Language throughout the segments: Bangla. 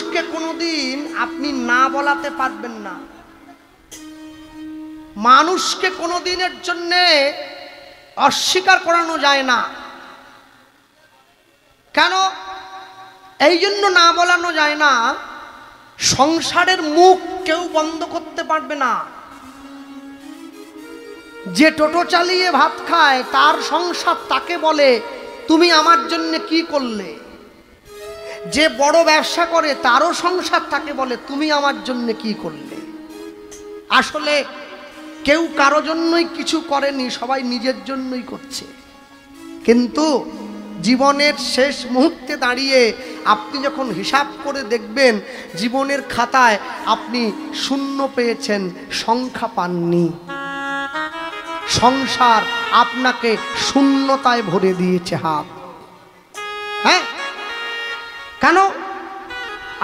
মানুষকে কোনোদিন আপনি না বলাতে পারবেন না, মানুষকে কোনোদিনের জন্যে অস্বীকার করানো যায় না। কেন এই জন্য না বলানো যায় না? সংসারের মুখ কেউ বন্ধ করতে পারবে না। যে টোটো চালিয়ে ভাত খায় তার সংসার তাকে বলে তুমি আমার জন্য কি করলে। যে বড় ব্যবসা করে তারও সংসার তাকে বলে তুমি আমার জন্য কি করলে। আসলে কেউ কারো জন্যই কিছু করেনি, সবাই নিজের জন্যই করছে। কিন্তু জীবনের শেষ মুহূর্তে দাঁড়িয়ে আপনি যখন হিসাব করে দেখবেন জীবনের খাতায় আপনি শূন্য পেয়েছেন, সংখ্যা পাননি। সংসার আপনাকে শূন্যতায় ভরে দিয়েছে হাত। হ্যাঁ, কেন?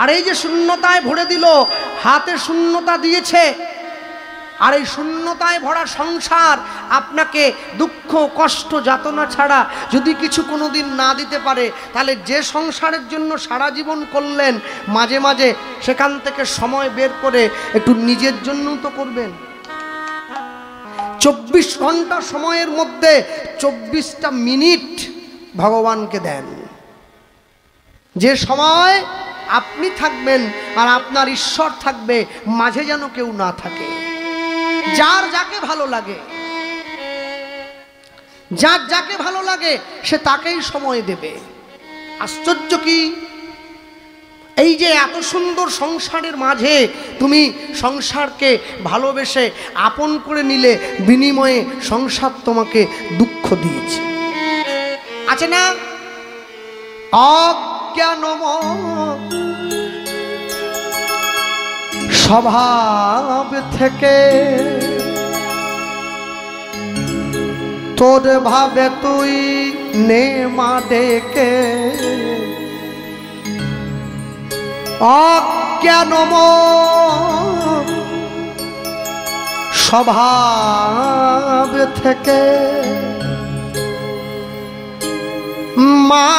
আর এই যে শূন্যতায় ভরে দিল, হাতে শূন্যতা দিয়েছে, আর এই শূন্যতায় ভরা সংসার আপনাকে দুঃখ কষ্ট যাতনা ছাড়া যদি কিছু কোনোদিন না দিতে পারে, তাহলে যে সংসারের জন্য সারা জীবন করলেন, মাঝে মাঝে সেখান থেকে সময় বের করে একটু নিজের জন্য তো করবেন। 24 ঘন্টা সময়ের মধ্যে 24টা মিনিট ভগবানকে দেন। যে সময় আপনি থাকবেন আর আপনার ঈশ্বর থাকবে, মাঝে যেন কেউ না থাকে। যার যাকে ভালো লাগে, যার যাকে ভালো লাগে সে তাকেই সময় দেবে। আশ্চর্য কি, এই যে এত সুন্দর সংসারের মাঝে তুমি সংসারকে ভালোবেসে আপন করে নিলে, বিনিময়ে সংসার তোমাকে দুঃখ দিয়েছে। আছে না? অজ্ঞানময় স্বভাব থেকে তোর ভাবে তুই নে মা ডেকে, অজ্ঞানময় স্বভাব থেকে মা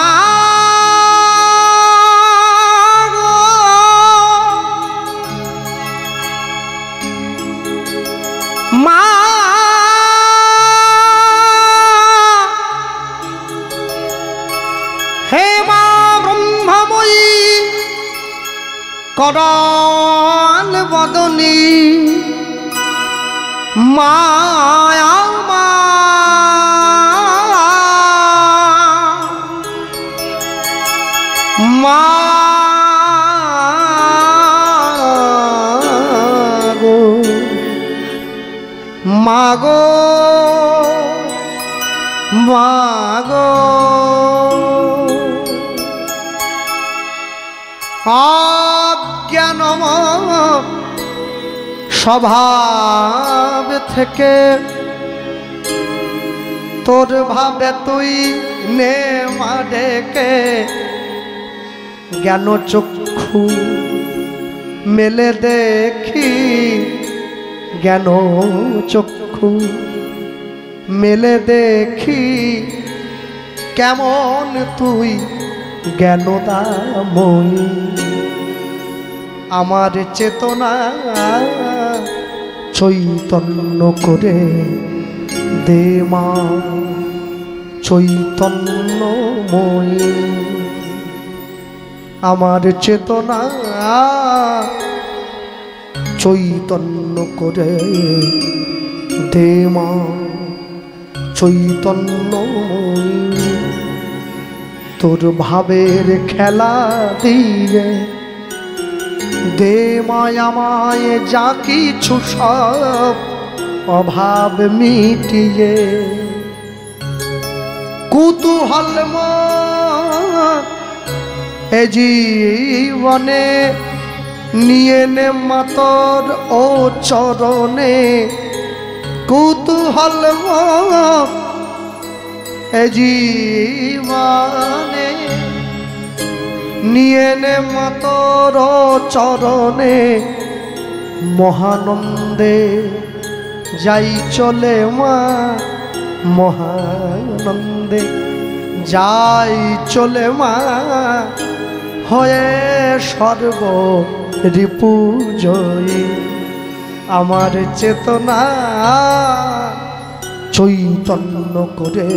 মা হে মা ব্রহ্মময়ী করাল বদনী মায়া মা, মা মাগো মাগো, অজ্ঞানময় স্বভাব থেকে তোর ভাবে তুই নে মা ডেকে, জ্ঞান চক্ষু মেলে দেখি, জ্ঞান চক্ষু মেলে দেখি কেমন তুই জ্ঞানদাময়ী। আমার চেতনা চৈতন্য করে দে মা চৈতন্যময়ী। আমার চেতনা চৈতন্য করে দে মা চৈতন্যময়ী। তোর ভাবের খেলা দিয়ে দে মায়া মায় যা কিছু সব অভাব মিটিয়ে। কুতূহল এ জীবনে নিয়ে নে মা তোর ও চরণে। কুতূহল এ জীবনে নিয়ে নে মা তোর চরণে। মহানন্দে যাই চলে মা, মহানন্দে যাই চলে মা, হয়ে সর্ব রিপু জয়ী আমার চেতনা চৈতন্য করে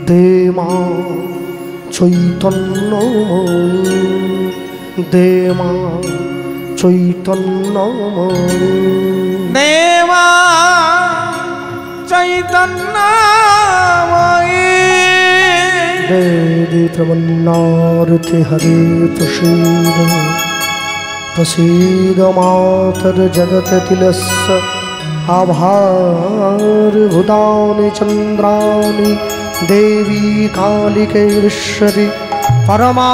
দে মা চৈতন্য দে মা চৈতন্য দেবা চৈতন্যময়ী দেবী প্রবন্নার্থে হরে প্রসীদ প্রসীদ মাতর জগত তিলস্য আভারভূতানি চন্দ্রাণি দেবী কালিকৈশ্বরী পরমা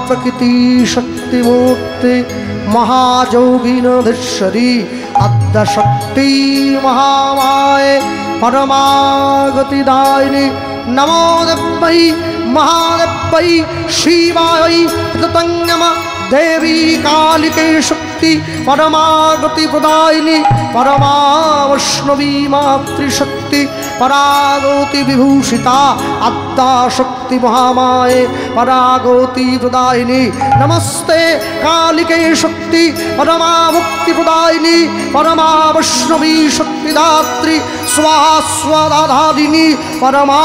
প্রকৃতি শক্তিমূর্তি মহাযোগিনধীশ্বরী আদ্যশক্তি মহামায়ে পরমাগতিদায়িনী নমো দেব্যৈ মহাদেব্যৈ শিবাयै তং নমঃ দেবী কালিকে শক্তি পরমাগতি প্রদায়িনী পরমা বৈষ্ণবী মাতৃশক্তি পরাগতি বিভূষিতা আদ্যা শক্তি মহামায়ে পরাগতি প্রদায়িনী নমস্তে কালিকে শক্তি পরমা মুক্তি প্রদায়িনী পরমা বৈষ্ণবী শক্তিদাত্রী স্বাহা স্বদাধারিণী পরমা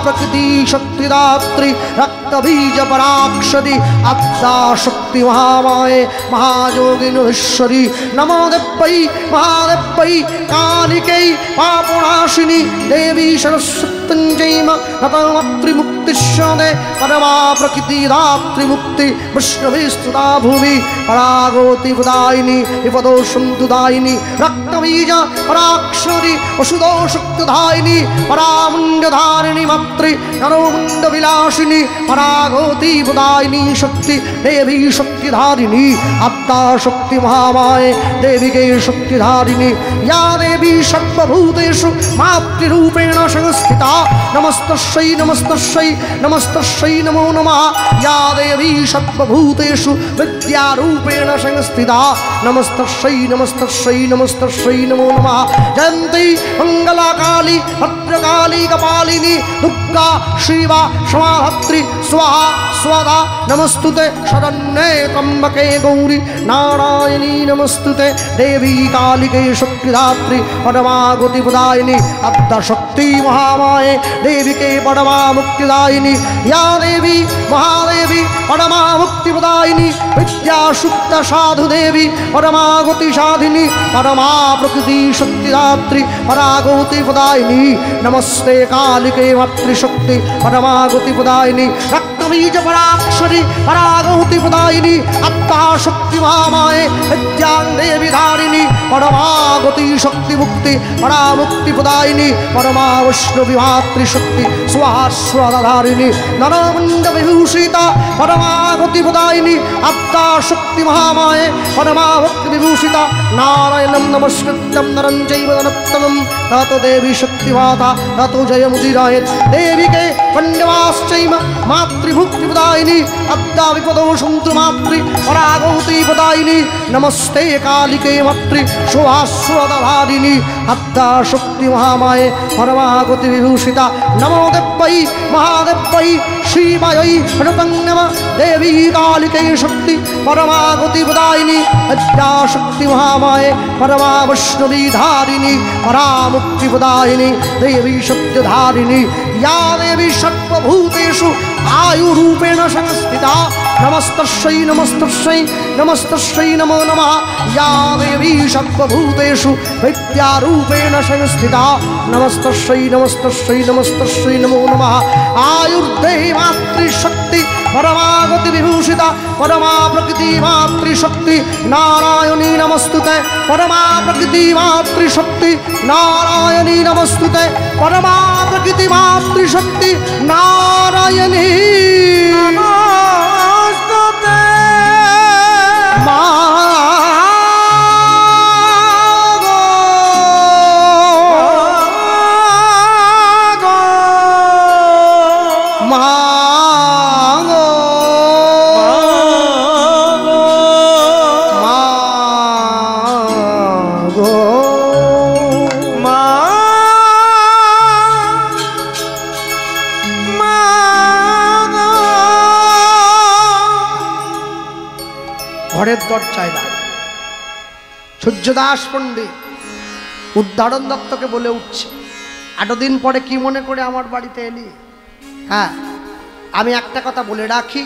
প্রকৃতি শক্তিদাত্রী রক্তবীজ পরাক্ষরি আদ্যা শক্তি মহামায়ে মহাযোগিনীশ্বরী নমো দেব্যৈ মহাদেব্যৈ কালিकै পাপনাশিনী দেবী সরস্বত্যঞ্জৈম নতমাতৃমুক্তিস্যদে পরমা প্রকৃতিদাত্রীমুক্তি বৈষ্ণবীস্তুতা ভূমি পরাগতি প্রদায়িনী বিপদোষন্তুদায়িনী রক্তবীজ পরাক্ষরি ওষুধোষক্তদায়িনী পরামুণ্ডধারিণী মাতৃ নরমুণ্ডবিলাসিনী পরাগতি প্রদায়িনী শক্তি দেবী শক্তিধারিণী আদ্যা শক্তি মহামায়ে দেবীকে শক্তিধারিণী या देवी सर्वभूतेषु मातृरूपेण संस्थिता नमस्तस्यै नमस्तस्यै नमस्तस्यै नमो नमः या देवी सर्वभूतेषु विद्यारूपेण संस्थिता नमस्तस्यै नमस्तस्यै नमस्तस्यै नमो नमः जयन्ती मङ्गलाकाली भद्रकाली कपालिनी दुर्गा शिवा क्षमाधात्री स्वाहा स्वदा नमस्तुते शरण्ये त्र्यम्बके गौरी नारायणी नमस्तुते देवी कालिके शक्तिदात्री परमा गतिप्रदायिनी अद्याशक्ति महामाये देविके परमा मुक्तिदायिनी या देवी महादेवी परमा मुक्तिप्रदायिनी विद्यासुप्त साधु देवी परमा गतिसाधिनी परमा प्रकृति शक्तिदात्री परागतिप्रदायिनी नमस्ते कालिके मातृशक्ति परमा गतिप्रदायिनी रक्तबीज पराक्षरी परागतिप्रदायिनी अद्या शक्ति महामाये विद्यां देवी धारिणी परमा गति शक्ति मुक्ति परा मुक्ति प्रदायिनी परमा वैष्णवी मातृशक्ति स्वाहास्वधारिणी नरमुंड विभूषिता परमा गति प्रदायिनी अद्या शक्ति महामाये परमा भक्ति विभूषिता नारायणं नमस्कृत्यं नरं चैव नरोत्तमं ततो देवी शक्ति माता ततो जयमुदीरयेत् देविके पण्डवाश्चैव मातृभुक्ति प्रदायिनी अद्या विपदोषन्तु मातृ परागौति प्रदायिनी नमस्ते कालिके मातृ शोभास्वधारिणी अद्या शक्ति महामाये परमागति विभूषिता नमो देव्यै महादेव्यै शिवायै नतं नमः देवी कालिके शक्ति परमागति प्रदायिनी अद्या शक्ति महामाये परमा वैष्णवी धारिणी परामुक्ति प्रदायिनी देवी शक्तिधारिणी या देवी सर्वभूतेषु आयुरूपेण संस्थिता नमस्तस्यै नमस्तस्यै नमस्तस्यै नमो नमः या देवी सर्वभूतेषु विद्यारूपेण संस्थिता नमस्तस्यै नमस्तस्यै नमस्तस्यै नमो नमः आयुर्देहि मातृशक्ति परमागति विभूषिता परमा प्रकृति मातृशक्ति नारायणी नमस्तुते परमा प्रकृति मातृशक्ति नारायणी नमस्तुते परमा प्रकृति मातृशक्ति नारायणी नमस्तुते ঘরের দরজায় দাঁড়িয়ে সূর্যদাস পণ্ডিত উদ্ধারণ দত্তকে বলে উঠছে, এতদিন পরে কি মনে করে আমার বাড়িতে এলি? হ্যাঁ, আমি একটা কথা বলে রাখি,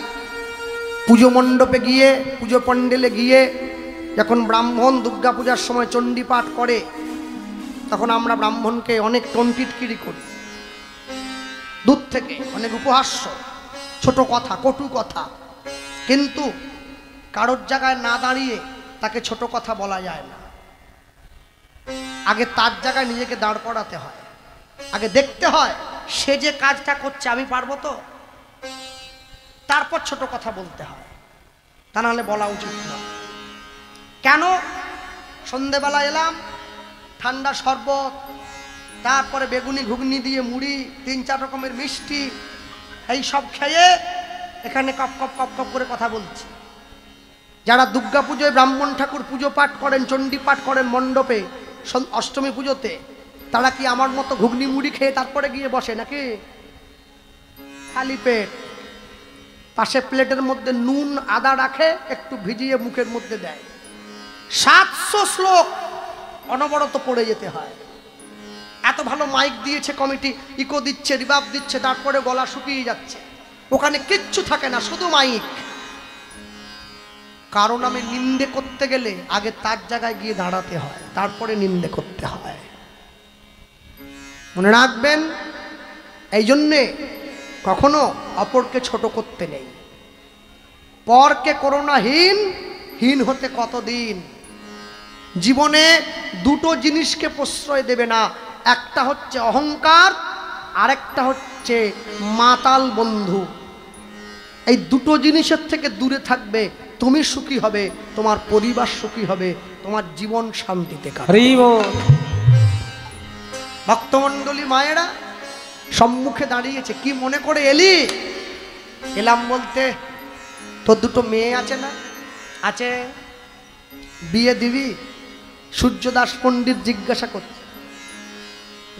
পুজো মণ্ডপে গিয়ে, পুজো প্যান্ডেলে গিয়ে যখন ব্রাহ্মণ দুর্গা পূজার সময় চণ্ডী পাঠ করে, তখন আমরা ব্রাহ্মণকে অনেক টনটিটকিরি করি, দূর থেকে অনেক উপহাস্য, ছোট কথা, কটু কথা, কিন্তু কারোর জায়গায় না দাঁড়িয়ে তাকে ছোট কথা বলা যায় না। আগে তার জায়গায় নিজেকে দাঁড় করাতে হয়, আগে দেখতে হয় সে যে কাজটা করছে আমি পারবো তো, তারপর ছোট কথা বলতে হয়, তা নাহলে বলা উচিত না। কেন? সন্ধেবেলা এলাম, ঠান্ডা শরবত, তারপরে বেগুনি ঘুগনি দিয়ে মুড়ি, 3-4 রকমের মিষ্টি, এই সব খেয়ে এখানে কপ কপ কপ কপ করে কথা বলছি। যারা দুর্গা পুজোয় ব্রাহ্মণ ঠাকুর পুজো পাঠ করেন, চণ্ডী পাঠ করেন মণ্ডপে অষ্টমী পুজোতে, তারা কি আমার মতো ঘুগনি মুড়ি খেয়ে তারপরে গিয়ে বসে নাকি? খালি পেট, পাশে প্লেটের মধ্যে নুন আদা রাখে, একটু ভিজিয়ে মুখের মধ্যে দেয়। 700 শ্লোক অনবরত পড়ে যেতে হয়। এত ভালো মাইক দিয়েছে কমিটি, ইকো দিচ্ছে, রিভাব দিচ্ছে, তারপরে গলা শুকিয়ে যাচ্ছে, ওখানে কিচ্ছু থাকে না, শুধু মাইক। কারণ আমি নিন্দে করতে গেলে আগে তার জায়গায় গিয়ে দাঁড়াতে হয়, তারপরে নিন্দে করতে হয়, মনে রাখবেন। এই জন্যে কখনো অপরকে ছোট করতে নেই। পরকে করোনা হীন, হীন হতে কতদিন। জীবনে দুটো জিনিসকে প্রশ্রয় দেবে না, একটা হচ্ছে অহংকার, আরেকটা হচ্ছে মাতাল বন্ধু। এই দুটো জিনিসের থেকে দূরে থাকবে, তুমি সুখী হবে, তোমার পরিবার সুখী হবে, তোমার জীবন শান্তিতে কাটবে। ভক্তমণ্ডলী মায়েরা সম্মুখে দাঁড়িয়েছে, কি মনে করে এলি? এলাম বলতে, তোর দুটো মেয়ে আছে না? আছে। বিয়ে দিবি? সূর্যদাস পণ্ডিত জিজ্ঞাসা করছে।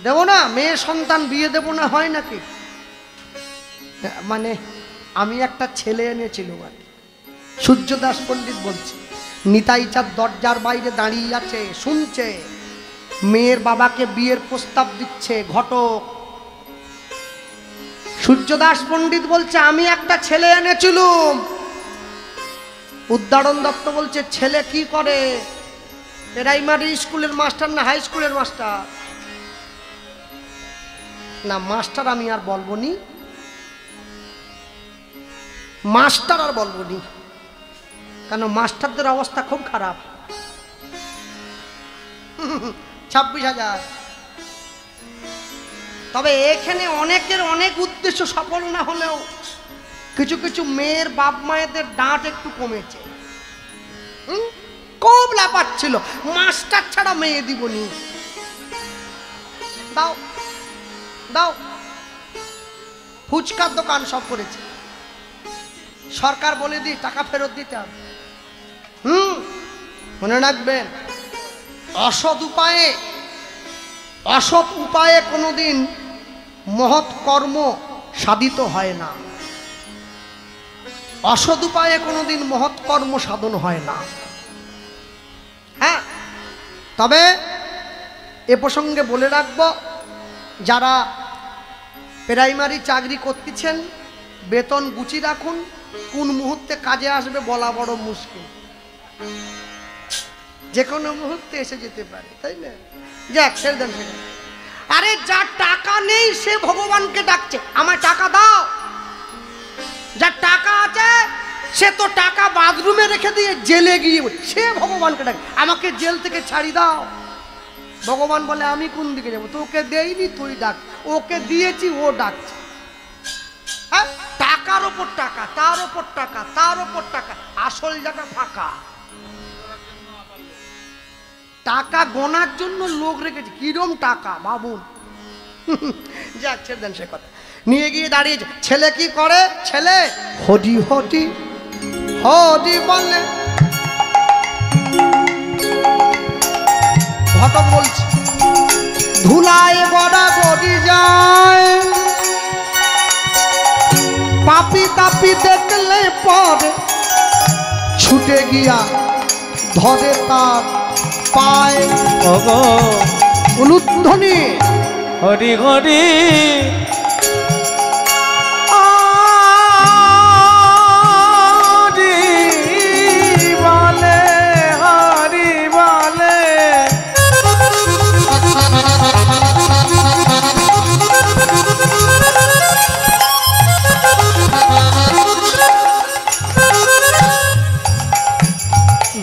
দেব না, মেয়ে সন্তান বিয়ে দেব না হয় নাকি? মানে আমি একটা ছেলে এনেছিলাম আর কি। সূর্যদাস পণ্ডিত বলছে, নিতাই চাঁদ দরজার বাইরে দাঁড়িয়ে আছে, শুনছে মেয়ের বাবাকে বিয়ের প্রস্তাব দিচ্ছে ঘটক। সূর্যদাস পণ্ডিত বলছে, আমি একটা ছেলে এনেছিলুম। উদ্ধারণ দত্ত বলছে, ছেলে কি করে? প্রাইমারি স্কুলের মাস্টার না হাই স্কুলের মাস্টার? না, মাস্টার আমি আর বলবো নি, মাস্টার আর বলবো নি, কেন মাস্টারদের অবস্থা খুব খারাপ। 26,000। তবে এখানে অনেকের অনেক উদ্দেশ্য সফল না হলেও কিছু কিছু মেয়ের বাপ মায়েদের ডাঁট একটু কমেছে। খুব লাপাচ্ছিল, মাস্টার ছাড়া মেয়ে দিবনি, দাও দাও। ফুচকার দোকান সব করেছে, সরকার বলে দি টাকা ফেরত দিতে হবে। মনে রাখবেন, অসৎ উপায়ে কোনোদিন মহৎ কর্ম সাধিত হয় না। অসৎ উপায়ে কোনোদিন মহৎ কর্ম সাধন হয় না। হ্যাঁ, তবে এ প্রসঙ্গে বলে রাখব, যারা প্রাইমারি চাকরি করতেছেন বেতন গুছিয়ে রাখুন, কোন মুহূর্তে কাজে আসবে বলা বড় মুশকিল, যে কোনো মুহূর্তে এসে যেতে পারে, তাই না? যাক, ছেড়ে দেন। আরে যার টাকা নেই সে ভগবানকে ডাকছে, আমার টাকা দাও। যার টাকা আছে সে তো টাকা বাথরুমে রেখে দিয়ে জেলে গিয়ে সে ভগবানকে ডাকে, আমাকে জেল থেকে ছাড়ি দাও। ভগবান বলে, আমি কোন দিকে যাবো? তোকে দেইনি, তুই ডাক। ওকে দিয়েছি, ও ডাকছে। হ্যাঁ, টাকার ওপর টাকা, তার ওপর টাকা, তার ওপর টাকা, আসল জায়গা ফাঁকা। টাকা গোনার জন্য লোক রেখেছে, কিরম টাকা ভাবুন। যাক, ছেড়ে দেন সে কথা। নিয়ে গিয়ে দাঁড়িয়েছে, ছেলে কি করে? ছেলে হরি হরি হরি বলে। ঘটক বলছে, ধুলায় গড়া গড়ি যায়, পাপি তাপি দেখলে পরে ছুটে গিয়া ধরে তার পায় ওগো উলুধ্বনি হরি হরি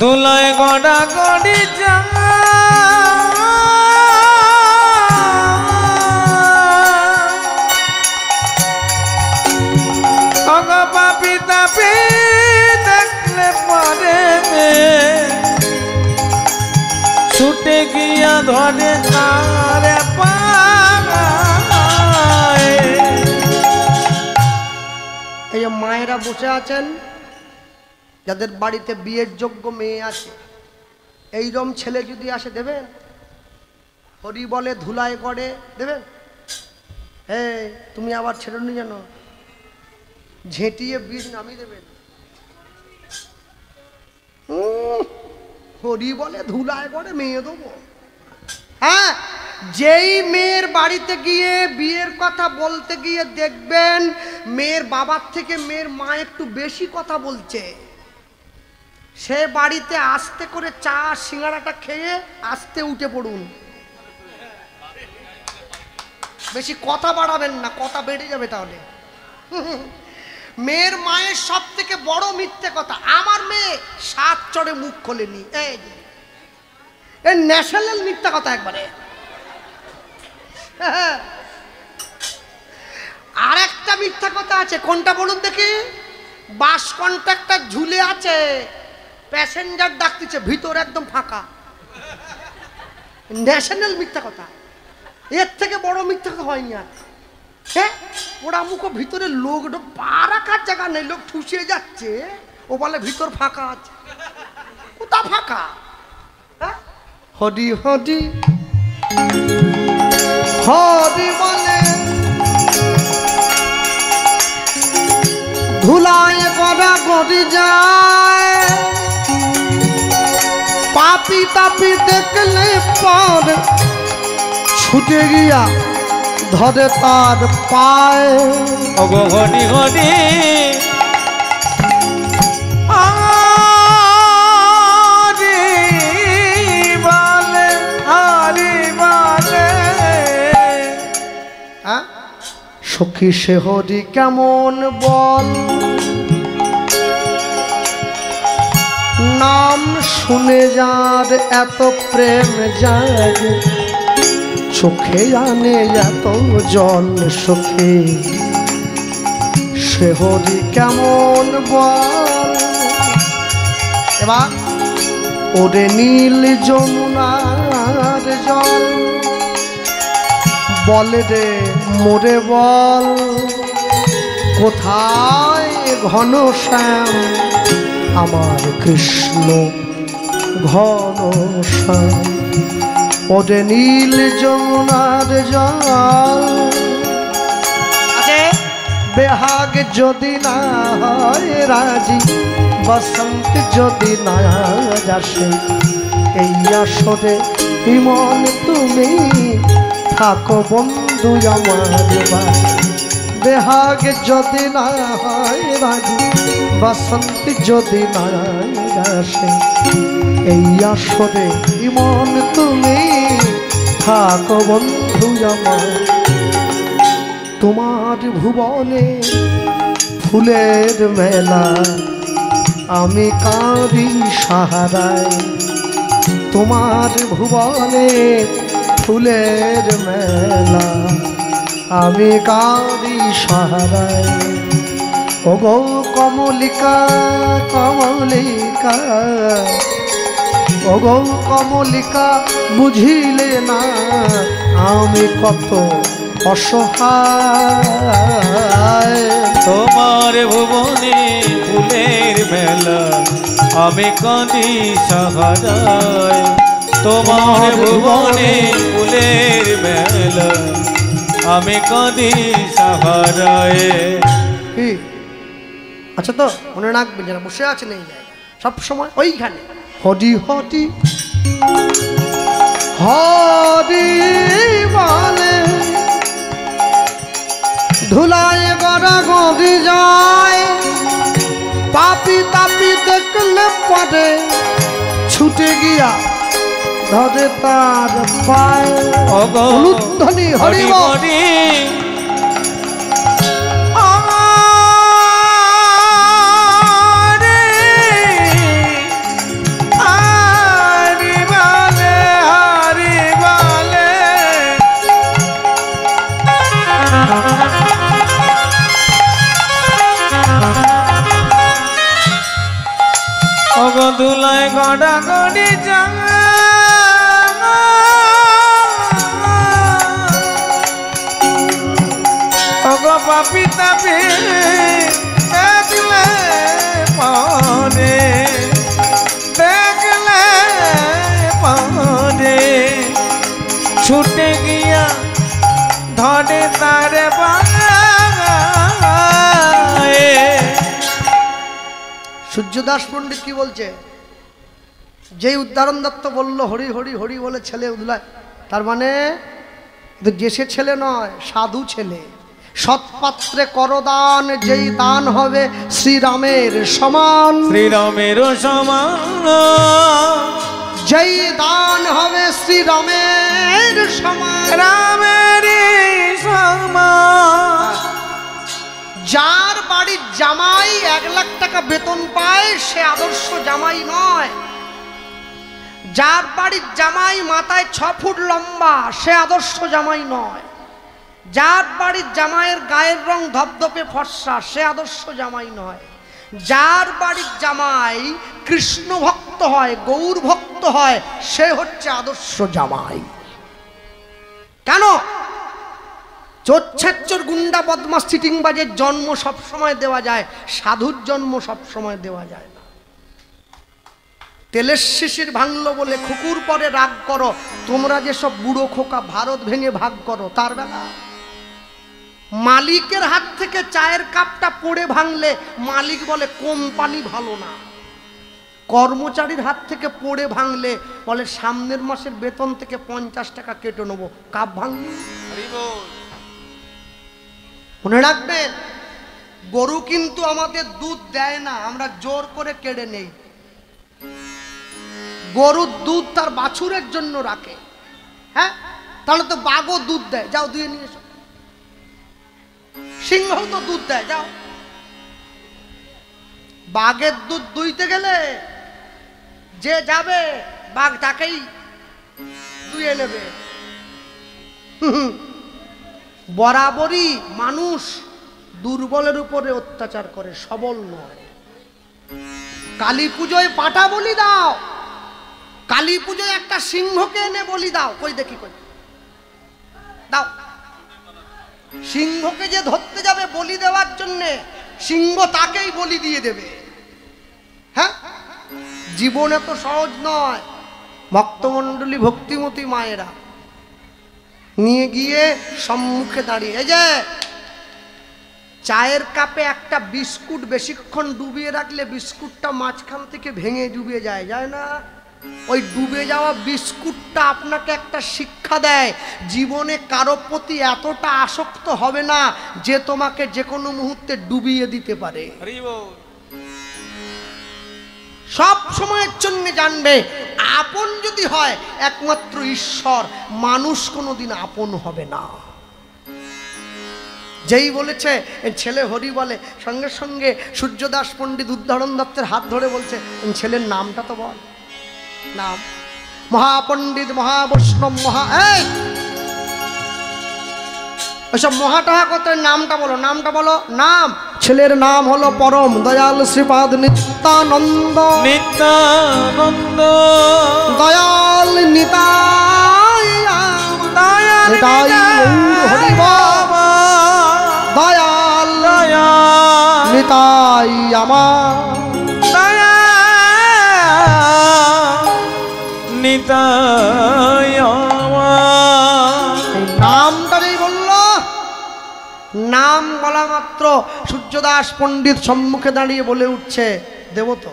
ধুলায় গড়া গড়ি যা পাপি তাপি দেখলে পরে ছুটে গিয়া ধরে তারে পায়। এই মায়েরা বসে আছেন যাদের বাড়িতে বিয়ের যোগ্য মেয়ে আছে, এইরকম ছেলে যদি আসে দেবেন? হরি বলে ধুলায় করে দেবেন? তুমি আবার ছেড়ে নি জানো, ঝেঁটিয়ে বীজ নামিয়ে দেবেন। হরি বলে ধুলায় করে মেয়ে দেবো? হ্যাঁ, যেই মেয়ের বাড়িতে গিয়ে বিয়ের কথা বলতে গিয়ে দেখবেন মেয়ের বাবার থেকে মেয়ের মা একটু বেশি কথা বলছে, সে বাড়িতে আস্তে করে চা সিঙ্গাড়াটা খেয়ে আস্তে উঠে পড়ুন। বেশি কথা বাড়াবেন না, কথা বেড়ে যাবে তাহলে। মেয়ের মায়ের সব থেকে বড় মিথ্যে কথা, আমার মেয়ে 7 চড়ে মুখ খোলেনি। এই ন্যাশনাল মিথ্যা কথা একবারে। আর একটা মিথ্যা কথা আছে, কোনটা বলুন দেখি? বাস কন্ট্রাক্টর ঝুলে আছে, প্যাসেঞ্জার ডাকতেছে, ভিতর একদম ফাঁকা। ন্যাশনাল মিথ্যা কথা, এর থেকে বড় মিথ্যা কথা হয়নি আর। হ্যাঁ, ওরা মুখো ভিতরে লোক পা রাখার জায়গা নেই, লোক ঠুসিয়ে যাচ্ছে, ও বলে ভিতর ফাঁকা আছে। কোথা ফাঁকা? হ্যাঁ, হরি হরি হরি বলে ধুলায় গড়া গড়ি যায়, পাপি তাপি দেখলে পর ছুটে গিয়া ধরে তার পায়। ওগো হরি হরি সখী সে হরি কেমন বল, নাম শুনে যার এত প্রেম জাগে, চোখে আনে এত জল সখী সে হরি কেমন বল। এবার ওরে নীল যমুনার জল বলে রে মোরে বল, কোথায় ঘন শ্যাম আমার কৃষ্ণ ঘন শ্যাম। ওরে নীল যমুনার জল বেহাগ যদি না হয় রাজি, বসন্ত যদি না আসে, এই আসরে ইমন তুমি থাকো বন্ধু আমার বাড়ি। বেহাগ যদি না হয় রাজি, বসন্ত যদি না আসে, এই আসরে ইমন তুমি থাকো বন্ধু আমার। তোমার ভুবনে ফুলের মেলা, আমি কাঁদি সাহারায়। তোমার ভুবনে ফুলের মেলা, আমি কাঁদি সাহারায়। ওগো কমলিকা কমলিকা, ওগো কমলিকা বুঝিলে না আমি কত অসহায়। তোমার ভুবনে ফুলের মেলা, আমি কাঁদি সাহারায়। তোমার ভুবনে ফুলের মেলা, আমি কাঁদি সাহারায়। আচ্ছা, তো মনে রাখবেন যারা বসে আছেন এই জায়গায়, সব সময় ওইখানে হরি হরি হরি বলে ধুলায় গড়া গদি যায় পাপি তাপি দেখলে পরে ছুটে গিয়া ধরে তার পায় উলুধ্বনি হরি হরি ধুলায় গড়া গড়ি ওগো পাপি তাপি দেখলে পরে ছুটে গিয়া ধরে তারে সূর্যদাস পণ্ডিত কি বলছে? যেই উদাহরণ দত্ত বলল হরি হরি হরি বলে ছেলে উদলায়, তার মানে দেশে ছেলে নয়, সাধু ছেলে। সৎপাত্রে করদান, যেই দান হবে শ্রীরামের সমান, শ্রীরামের সমান, যেই দান হবে শ্রীরামের সমান, রামের সমান। যার বাড়ির জামাই 1 লাখ টাকা বেতন পায় সে আদর্শ জামাই নয়। যার বাড়ির জামাই মাথায় 6 ফুট লম্বা সে আদর্শ জামাই নয়। যার বাড়ির জামাইয়ের গায়ের রং ধপধপে ফর্সা সে আদর্শ জামাই নয়। যার বাড়ির জামাই কৃষ্ণ ভক্ত হয়, গৌর ভক্ত হয়, সে হচ্ছে আদর্শ জামাই। কেন? চোর গুন্ডা বদমাস চিটিংবাজের জন্ম সব সময় দেওয়া যায়, সাধুর জন্ম সব সময় দেওয়া যায় না। তেলের শিশির ভাঙলো বলে খুকুর পরে রাগ করো, তোমরা যেসব বুড়ো খোকা ভারত ভেঙে ভাগ করো। তার বেলা মালিকের হাত থেকে চায়ের কাপটা পড়ে ভাঙলে মালিক বলে কোম্পানি ভালো না। কর্মচারীর হাত থেকে পড়ে ভাঙলে বলে সামনের মাসের বেতন থেকে 50 টাকা কেটে নেবো। কাপ ভাঙলি মনে রাখবেন, গরু কিন্তু আমাদের দুধ দেয় না, আমরা জোর করে কেড়ে নেই। গরুর দুধ তার বাছুরের জন্য রাখে। হ্যাঁ, তাহলে তো বাঘও দুধ দেয়, যাও দুয়ে নিয়ে এসো। সিংহ তো দুধ দেয়, যাও। বাঘের দুধ দুইতে গেলে যে যাবে বাঘ তাকেই দুয়ে নেবে। বরাবরই মানুষ দুর্বলের উপরে অত্যাচার করে, সবল নয়। কালী পুজোয় পাটা বলি দাও, কালী পুজোয় একটা সিংহকে এনে বলি দাও, কই দেখি, কই দাও। সিংহকে যে ধরতে যাবে বলি দেওয়ার জন্যে, সিংহ তাকেই বলি দিয়ে দেবে। হ্যাঁ, জীবন এত সহজ নয়। ভক্তমণ্ডলী ভক্তিমতী মায়েরা নিয়ে গিয়ে সম্মুখে দাঁড়িয়ে, এই যে চায়ের কাপে একটা বিস্কুট বেশিক্ষণ ডুবিয়ে রাখলে বিস্কুটটা মাঝখান থেকে ভেঙে ডুবে যায়, যায় না? ওই ডুবে যাওয়া বিস্কুটটা আপনাকে একটা শিক্ষা দেয়, জীবনে কারো প্রতি এতটা আসক্ত হবে না যে তোমাকে যে কোনো মুহূর্তে ডুবিয়ে দিতে পারে। সব সময়ের জন্য জানবে, আপন যদি হয় একমাত্র ঈশ্বর, মানুষ কোনোদিন আপন হবে না। যেই বলেছে ছেলে হরি বলে, সঙ্গে সঙ্গে সূর্যদাস পণ্ডিত উদাহরণ দত্তের হাত ধরে বলছে, ছেলের নামটা তো বল। নাম মহাপণ্ডিত, মহাবৈষ্ণব, ওইসব মহাটাহা কত, নামটা বলো, নামটা বলো। নাম, ছেলের নাম হলো পরম দয়াল শ্রীপাদ নিত্যানন্দ। নিত্যানন্দ দয়াল নিতাই, দয়াল নিতাই আমার, নিতাই আমার। নামটাই বলল। নাম বলা মাত্র সূর্যদাস পণ্ডিত সম্মুখে দাঁড়িয়ে বলে উঠছে, দেব তো,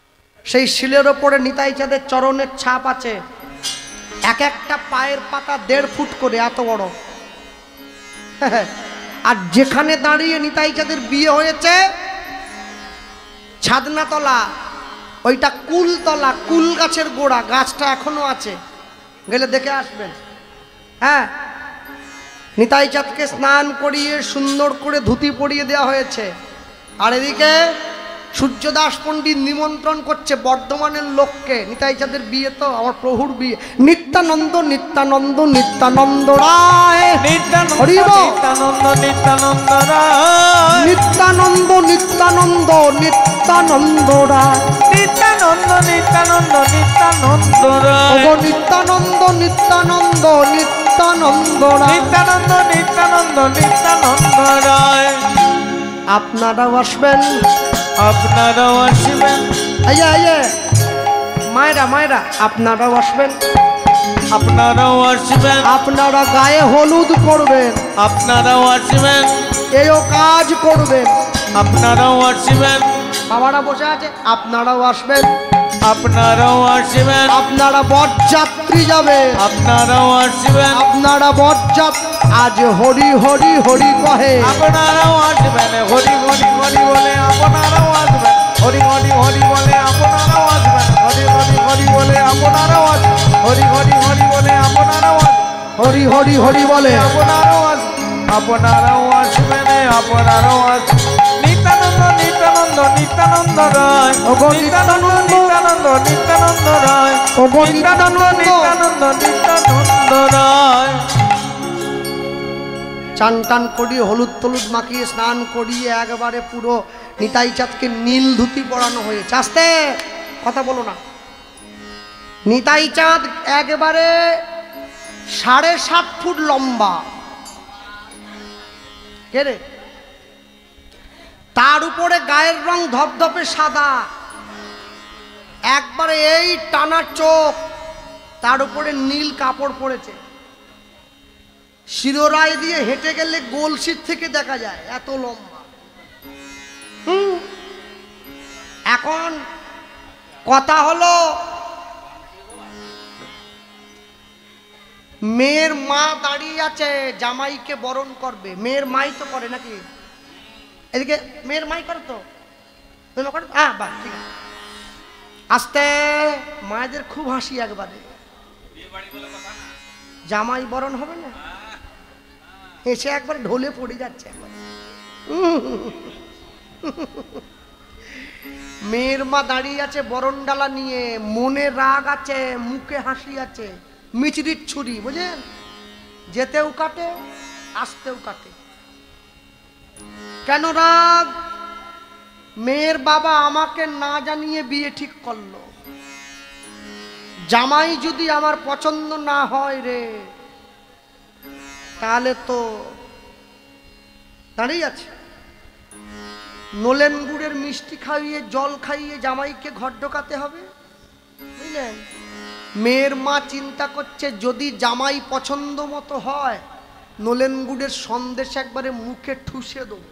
সেই শিলের ওপরে নিতাই চাঁদের চরণের ছাপ আছে। এক একটা পায়ের পাতা 1.5 ফুট করে, এত বড়। আর যেখানে দাঁড়িয়ে নিতাই চাঁদের বিয়ে হয়েছে ছাদনাতলা, ওইটা কুলতলা, কুল গাছের গোড়া, গাছটা এখনো আছে, গেলে দেখে আসবেন। হ্যাঁ, নিতাই চাঁদকে স্নান করিয়ে সুন্দর করে ধুতি পরিয়ে দেওয়া হয়েছে। আর এদিকে সূর্যদাস পণ্ডিত নিমন্ত্রণ করছে বর্ধমানের লোককে। নিতাই চাঁদের বিয়ে তো, আমার প্রভুর বিয়ে। নিত্যানন্দ নিত্যানন্দ নিত্যানন্দ রায়, নিত্যানন্দ নিত্যানন্দ রায়, নিত্যানন্দ নিত্যানন্দ নিত্যানন্দ রায়, নিত্যানন্দ নিত্যানন্দ নিত্যানন্দ রায়, নিত্যানন্দ নিত্যানন্দ নিত্যানন্দ রায়, নিত্যানন্দ নিত্যানন্দ নিত্যানন্দ রায়। আপনারাও আসবেন, আপনারাও আসবেন। মায়েরা মায়েরা আপনারাও আসবেন, আপনারাও আসবেন, আপনারা গায়ে হলুদ করবেন, আপনারাও আসবেন, এও কাজ করবেন। আপনারাও আসবেন, বাবারা বসে আছে, আপনারাও আসবেন, আপনারাও আসবেন, আপনারা বরযাত্রী যাবে, আপনারাও আসবেন, আপনারা বরযাত্রী। আজ হরি হরি হরি কহে, আপনারাও আসবেন, হরি হরি হরি বলে আপনারাও আসবেন, হরি হরি হরি বলে আপনারাও আসবেন, হরি হরি হরি বলে আপনারাও আসবেন, হরি হরি হরি বলে আপনারাও আসবেন, হরি হরি হরি বলে আপনারাও আসবেন, আপনারাও আসবেন, আপনারাও আসবেন। নিত্যানন্দ নিত্যানন্দ নিত্যানন্দ রায়, নিত্যানন্দ নিত্যানন্দ নিত্যানন্দ রায়, নিত্যানন্দ নিত্যানন্দ নিত্যানন্দ রায়। চান টান করিয়ে হলুদ টলুদ মাখিয়ে স্নান করিয়ে একবারে পুরো নিতাই চাঁদকে নীল ধুতি পরানো হয়েছে। আস্তে কথা বলো না। নিতাই চাঁদ একবারে 7.5 ফুট লম্বা, কে রে? তার উপরে গায়ের রং ধপধপে সাদা, একবারে এই টানা চোখ, তার উপরে নীল কাপড় পরেছে। শিরোরায় দিয়ে হেঁটে গেলে গোলসির থেকে দেখা যায়, এত লম্বা। এখন কথা হলো, মেয়ের মা দাঁড়িয়ে আছে, জামাইকে বরণ করবে। মেয়ের মাই তো করে নাকি? এদিকে মেয়ের মাই করে তো, করে? হ্যাঁ, বাহ, ঠিক আছে। আস্তে, মায়েদের খুব হাসি একবারে। জামাই বরণ হবে না, এসে একবার ঢলে পড়ে যাচ্ছে একবার। মেয়ের মা দাঁড়িয়ে আছে বরণ ডালা নিয়ে, মনে রাগ আছে, মুখে হাসি আছে, মিচড়ির ছুরি, বুঝেন? যেতেও কাটে, আসতেও কাটে। কেন রাগ? মেয়ের বাবা আমাকে না জানিয়ে বিয়ে ঠিক করলো, জামাই যদি আমার পছন্দ না হয় রে, তাহলে তো দাঁড়িয়ে আছে। নলেন গুড়ের মিষ্টি খাইয়ে জল খাইয়ে জামাইকে ঘর ঢোকাতে হবে, বুঝলেন? মেয়ের মা চিন্তা করছে যদি জামাই পছন্দ মতো হয়, নলেন গুড়ের সন্দেশ একবারে মুখে ঠুসে দেবো,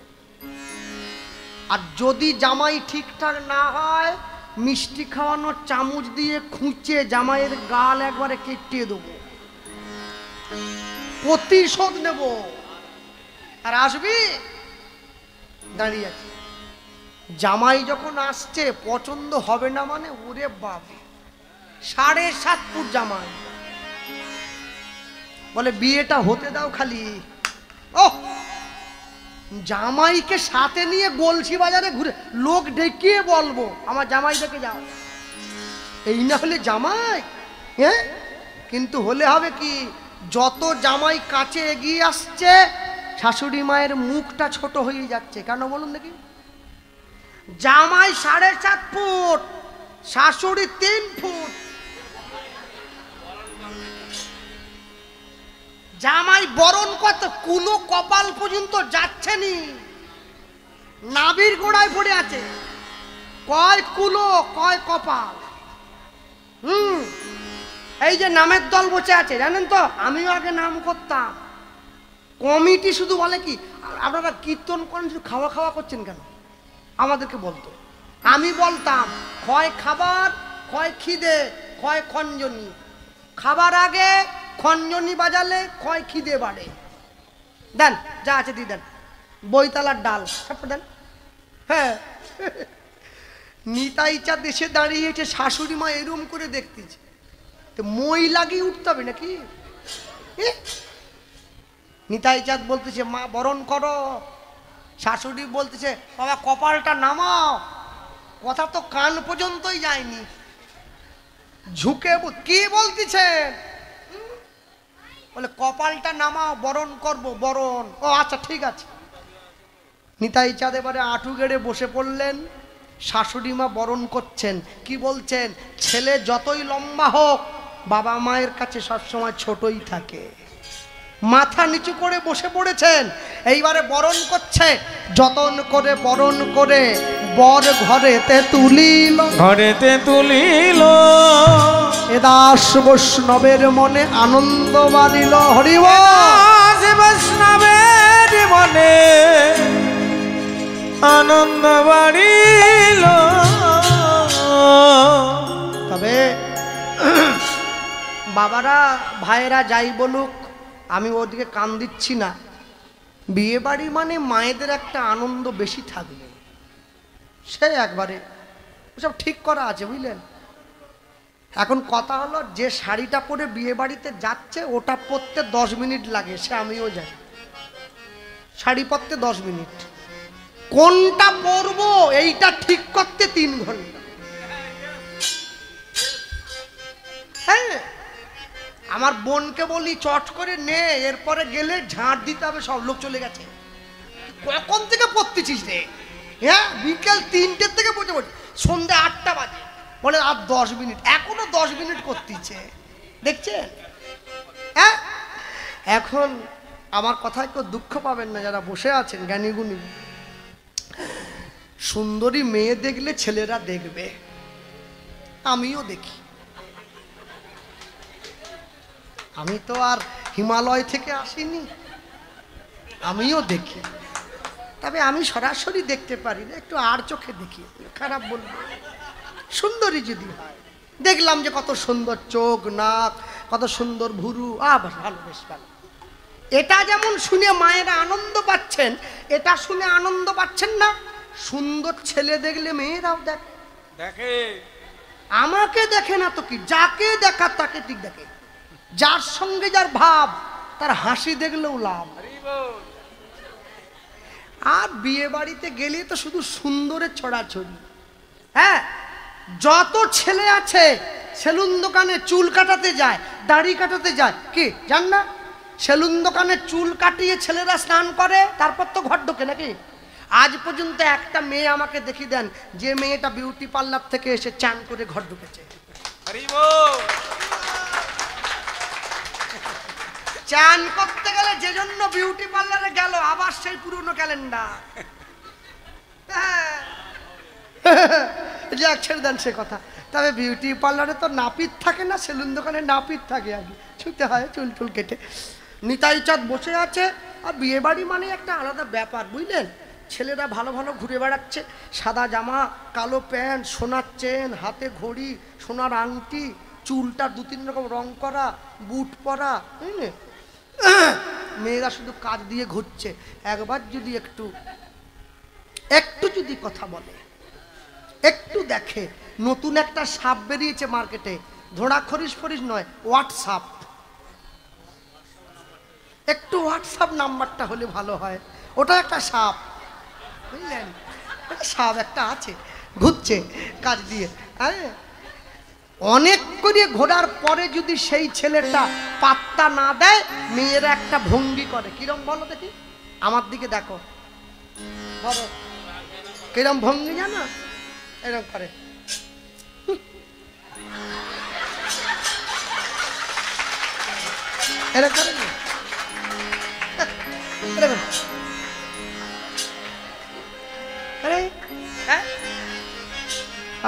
আর যদি জামাই ঠিকঠাক না হয়, মিষ্টি খাওয়ানোর চামচ দিয়ে খুঁচে জামাইয়ের গাল একবারে কেটে দেবো, প্রতিশোধ নেব। আর আসবি? দাঁড়িয়ে আছে। জামাই যখন আসছে, পছন্দ হবে না মানে, ওরে বাবা, 7.5 ফুট জামাই। বলে বিয়েটা হতে দাও খালি। ও জামাইকে সাথে নিয়ে গলসি বাজারে ঘুরে লোক ডেকিয়ে বলবো আমার জামাই দেখে যাও, এই না হলে জামাই। হ্যাঁ, কিন্তু হলে হবে কি, যত জামাই কাছে এগিয়ে আসছে, শাশুড়ি মায়ের মুখটা ছোট হয়ে যাচ্ছে। কেন বলুন দেখি? জামাই 7.5 ফুট, শাশুড়ি 3 ফুট। জামাই বরণ কত, কুলো কপাল পর্যন্ত যাচ্ছে নি, নাভির গোড়ায় পড়ে আছে। কয় কুলো, কয় কপাল। এই যে নামের দল বসে আছে, জানেন তো, আমিও আগে নাম করতাম। কমিটি শুধু বলে কি, আপনারা কীর্তন করেন, শুধু খাওয়া খাওয়া করছেন কেন? আমাদেরকে বলতো আমি বলতাম ক্ষয় খাবার, ক্ষয় খিদে, ক্ষয় খঞ্জনি। খাবার আগে খঞ্জনি বাজালে ক্ষয় খিদে বাড়ে। দেন যা আছে দিয়ে দেন, বইতলার ডাল সব দেন। হ্যাঁ, নিতাই চাঁদ এসে দাঁড়িয়েছে, শাশুড়ি মা এরম করে দেখতেছে, তো মই লাগিয়ে উঠতে হবে নাকি? নিতাই চাঁদ বলতেছে মা বরণ করো, শাশুড়ি বলতেছে বাবা কপালটা নামাও। কথা তো কান পর্যন্তই যায়নি, ঝুঁকে কি বলতেছেন? বলে কপালটা নামাও, বরণ করব। বরণ, ও আচ্ছা ঠিক আছে। নিতাই চাঁদ এবারে আঁটু গেড়ে বসে পড়লেন, শাশুড়ি মা বরণ করছেন। কি বলছেন? ছেলে যতই লম্বা হোক বাবা মায়ের কাছে সবসময় ছোটই থাকে। মাথা নিচু করে বসে পড়েছেন, এইবারে বরণ করছে। যতন করে বরণ করে বর ঘরেতে তুলিল, ঘরেতে তুলিল, এ দাস বৈষ্ণবের মনে আনন্দ বাড়িল। হরিব বৈষ্ণবের মনে আনন্দ বাড়িল। তবে বাবারা ভাইয়েরা যাই বলুক, আমি ওদিকে কান দিচ্ছি না। বিয়ে বাড়ি মানে মায়েদের একটা আনন্দ বেশি থাকবে, সে একবারে সব ঠিক করা আছে, বুঝলেন? এখন কথা হলো, যে শাড়িটা পরে বিয়ে বাড়িতে যাচ্ছে ওটা পরতে 10 মিনিট লাগে, সে আমিও যাই। শাড়ি পরতে 10 মিনিট, কোনটা পরবো এইটা ঠিক করতে 3 ঘন্টা। হ্যাঁ, আমার বোনকে বলি চট করে নে, এরপরে গেলে ঝাঁট দিতে হবে, সব লোক চলে গেছে। কখন থেকে পড়তেছিস রে? হ্যাঁ, বিকেল 3টের থেকে বসে বসে সন্ধ্যে 8টা বাজে, বলে আর 10 মিনিট, এখনো 10 মিনিট করতেছে, দেখছেন? হ্যাঁ, এখন আমার কথায় কেউ দুঃখ পাবেন না যারা বসে আছেন জ্ঞানী গুণী। সুন্দরী মেয়ে দেখলে ছেলেরা দেখবে, আমিও দেখি। আমি তো আর হিমালয় থেকে আসিনি, আমিও দেখি। তবে আমি সরাসরি দেখতে পারি না, একটু আর চোখে দেখি, খারাপ বলবো। সুন্দরী যদি হয়, দেখলাম যে কত সুন্দর চোখ, নাক, কত সুন্দর ভুরু, ভালো, বেশ ভালো। এটা যেমন শুনে মায়েরা আনন্দ পাচ্ছেন, এটা শুনে আনন্দ পাচ্ছেন না? সুন্দর ছেলে দেখলে মেয়েরাও দেখে। আমাকে দেখে না তো কি, যাকে দেখা তাকে ঠিক দেখে। যার সঙ্গে যার ভাব, তার হাসি দেখলেও লাভ। আর বিয়ে বাড়িতে গেলে তো শুধু সুন্দরের ছড়াছড়ি। হ্যাঁ, যত ছেলে আছে সেলুন দোকানে চুল কাটাতে যায়, দাড়ি কাটাতে যায়, কি জান না? সেলুন দোকানে চুল কাটিয়ে ছেলেরা স্নান করে, তারপর তো ঘর ঢোকে নাকি? আজ পর্যন্ত একটা মেয়ে আমাকে দেখিয়ে দেন যে মেয়েটা বিউটি পার্লার থেকে এসে চান করে ঘর ঢুকেছে। চান করতে গেলে যে জন্য বিউটি পার্লারে গেল, আবার সেই পুরনো ক্যালেন্ডার। যাক, ছেড়ে দেন সে কথা। তবে বিউটি পার্লারে তো নাপিত থাকে না, সেলুন দোকানে নাপিত থাকে, আগে ছুটতে হয় চুল টুল কেটে। নিতাই চাঁদ বসে আছে, আর বিয়ে বাড়ি মানে একটা আলাদা ব্যাপার, বুঝলেন? ছেলেরা ভালো ভালো ঘুরে বেড়াচ্ছে, সাদা জামা, কালো প্যান্ট, সোনার চেন, হাতে ঘড়ি, সোনার আংটি, চুলটা 2-3 রকম রং করা, বুট পরা, বুঝলেন? মেয়েরা শুধু কাজ দিয়ে ঘুরছে। একবার যদি একটু যদি কথা বলে, একটু দেখে, নতুন একটা সাপ বেরিয়েছে মার্কেটে, ধোড়া খরিস ফরিস নয়, হোয়াটসঅ্যাপ। একটু হোয়াটসঅ্যাপ নাম্বারটা হলে ভালো হয়, ওটা একটা সাপ, বুঝলেন? সাপ একটা আছে, ঘুরছে কাজ দিয়ে। হ্যাঁ, অনেক করে ঘোরার পরে যদি সেই ছেলেটা পাত্তা না দেয়, মেয়েরা একটা ভঙ্গি করে। কিরম বলো দেখি, আমার দিকে দেখো, বলো কিরম ভঙ্গি জানো? এরকম করে, এরকম করে না, এরকম।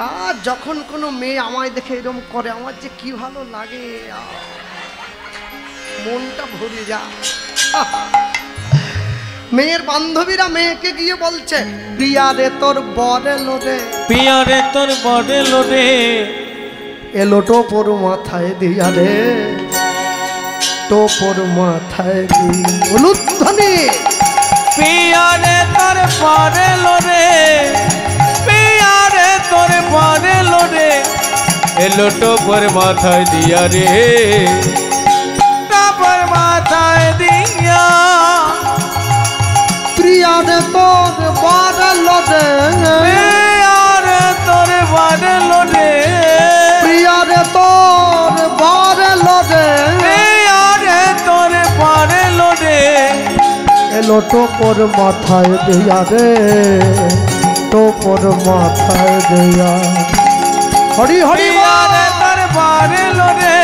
আর যখন কোনো মেয়ে আমায় দেখে এরকম করে, আমার যে কি ভালো লাগে, মনটা ভরে যায়। মেয়ের বান্ধবীরা মেয়েকে গিয়ে বলছে, প্রিয়া রে তোর বর এলো রে, প্রিয়া রে তোর বর এলো রে, এলো টোপর মাথায় দিয়া রে, টোপর মাথায় দিয়ে। উলুধ্বনি। প্রিয়া রে তোর বর এলো রে, প্রিয়া রে তোর বর এলো রে, এলো টোপর মাথায় দিয়া রে, টোপর মাথায় দিয়া। প্রিয়া রে তোর বর এলো রে, প্রিয়া রে তোর বর এলো রে, প্রিয়া রে তোর বর এলো রে, প্রিয়া রে তোর বর এলো রে, এলো টোপর মাথায় দিয়া রে, টোপর মাথায় দিয়া। হরি হরি প্রিয়া রে তোর বর এলো রে,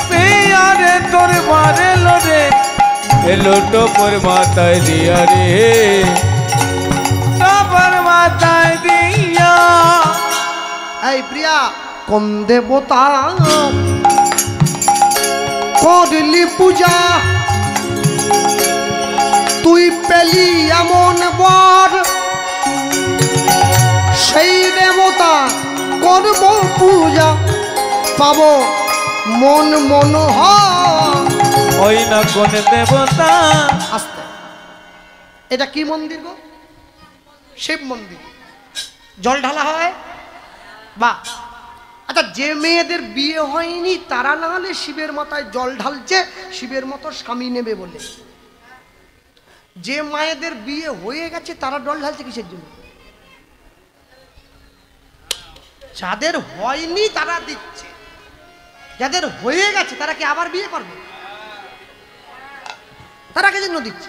প্রিয়া রে তোর বর এলো রে, এলো টোপর মাথায় দিয়া রে, টোপর মাথায় দিয়া। এই প্রিয়া, কোন দেবতা করলি পূজা, তুই পেলি এমন বর, সেই দেবতা করব পূজা, পাবো মন মনোহর। ওই না কোন দেবতা। আস্তে, এটা কি মন্দির গো? শিব মন্দির। জল ঢালা হয় বা। আচ্ছা, যে মেয়েদের বিয়ে হয়নি তারা না হলে শিবের মাথায় জল ঢালছে শিবের মতো স্বামী নেবে বলে, যে মায়েদের বিয়ে হয়ে গেছে তারা জল ঢালছে কিসের জন্য? যাদের হয়নি তারা দিচ্ছে, যাদের হয়ে গেছে তারা কি আবার বিয়ে করবে? তারা কে জন্য দিচ্ছে?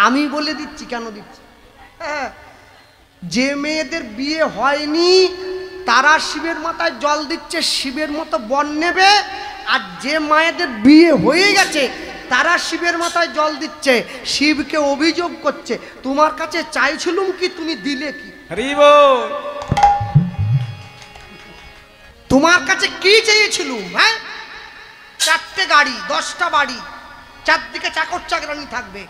আমি বলে দিচ্ছি কেন দিচ্ছি। হ্যাঁ, যে মেয়েদের বিয়ে হয়নি তারা শিবের মাথায় জল দিচ্ছে, শিবের মতো বর নেবে। আর যে মায়েদের বিয়ে হয়ে গেছে তারা শিবের মাথায় জল দিচ্ছে, শিবকে অভিযোগ করছে, তোমার কাছে চাইছিলুম কি, তুমি দিলে কি? হরি বল। তোমার কাছে কি চেয়েছিলুম? হ্যাঁ, 4টে গাড়ি, 10টা বাড়ি, চারদিকে চাকর চাকরানি থাকবে,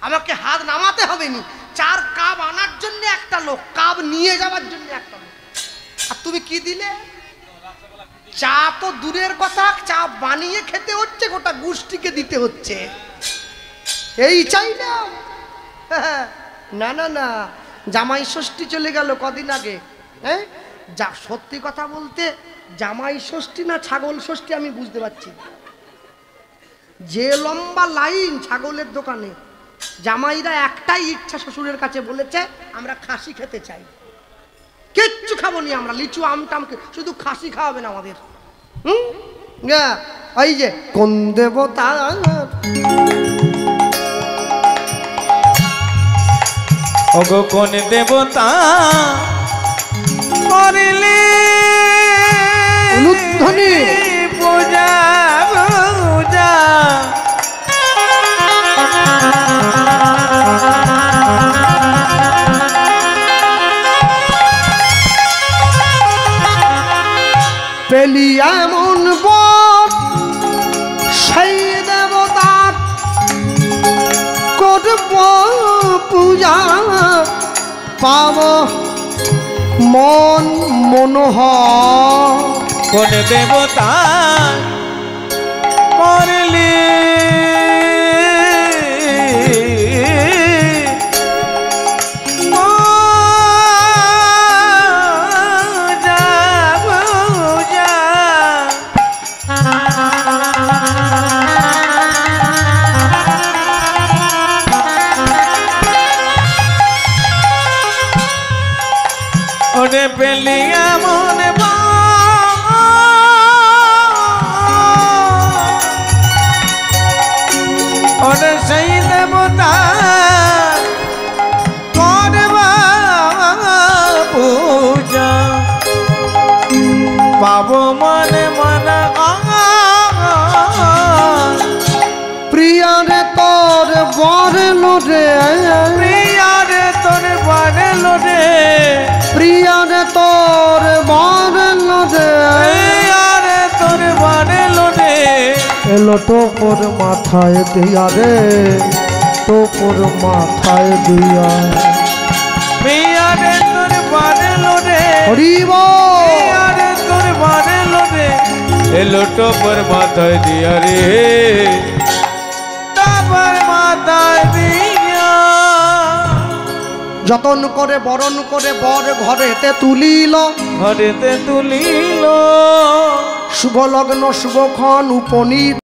আমাকে হাত নামাতে হবে নি, 4 কাপ আনার জন্য একটা লোক, কাপ নিয়ে যাওয়ার জন্য একটা লোক। আর তুমি কি দিলে? চা তো দূরের কথা, চা বানিয়ে খেতে হচ্ছে, গোটা গোষ্ঠীকে দিতে হচ্ছে। এই চাই না। না না না, জামাই ষষ্ঠী চলে গেল কদিন আগে। হ্যাঁ, যা সত্যি কথা বলতে, জামাই ষষ্ঠী না ছাগল ষষ্ঠী আমি বুঝতে পারছি। যে লম্বা লাইন ছাগলের দোকানে, জামাইরা একটাই ইচ্ছা শ্বশুরের কাছে বলেছে, আমরা খাসি খেতে চাই, কিচ্ছু খাবো নি আমরা, লিচু আম টাম, শুধু খাসি খাওয়াবেন আমাদের। এই যে কোন দেবতা ওগো কোন দেবতা করিলে উলুধ্বনি। পূজা পূজা, পেলি এমন বর, সেই দেবতার করব পূজা, পাব মন মনোহর। কোন দেবতা করলে ওরে পেলি এমন ওরে সেই দেবতা করবা পূজা, পাবো মনে মনে। প্রিয়া রে তোর বর এলো রে, প্রিয়া রে তোর বর এলো রে, প্রিয়া রে তোর বর এলো রে, প্রিয়া রে তোর বর এলো রে, এলো টোপর মাথায় দিয়া রে, টোপর মাথায় দিয়া মেয়ারে তোর বাড়লো রে হরি বল মেয়ারে তোর বাড়লো রে এলো টোপর মাথায় দিয়া রে টোপর মাথায় দিয়া যতন করে বরণ করে বর ঘরেতে তুলিল ঘরেতে তুলিল শুভ লগ্ন শুভক্ষণ উপনীত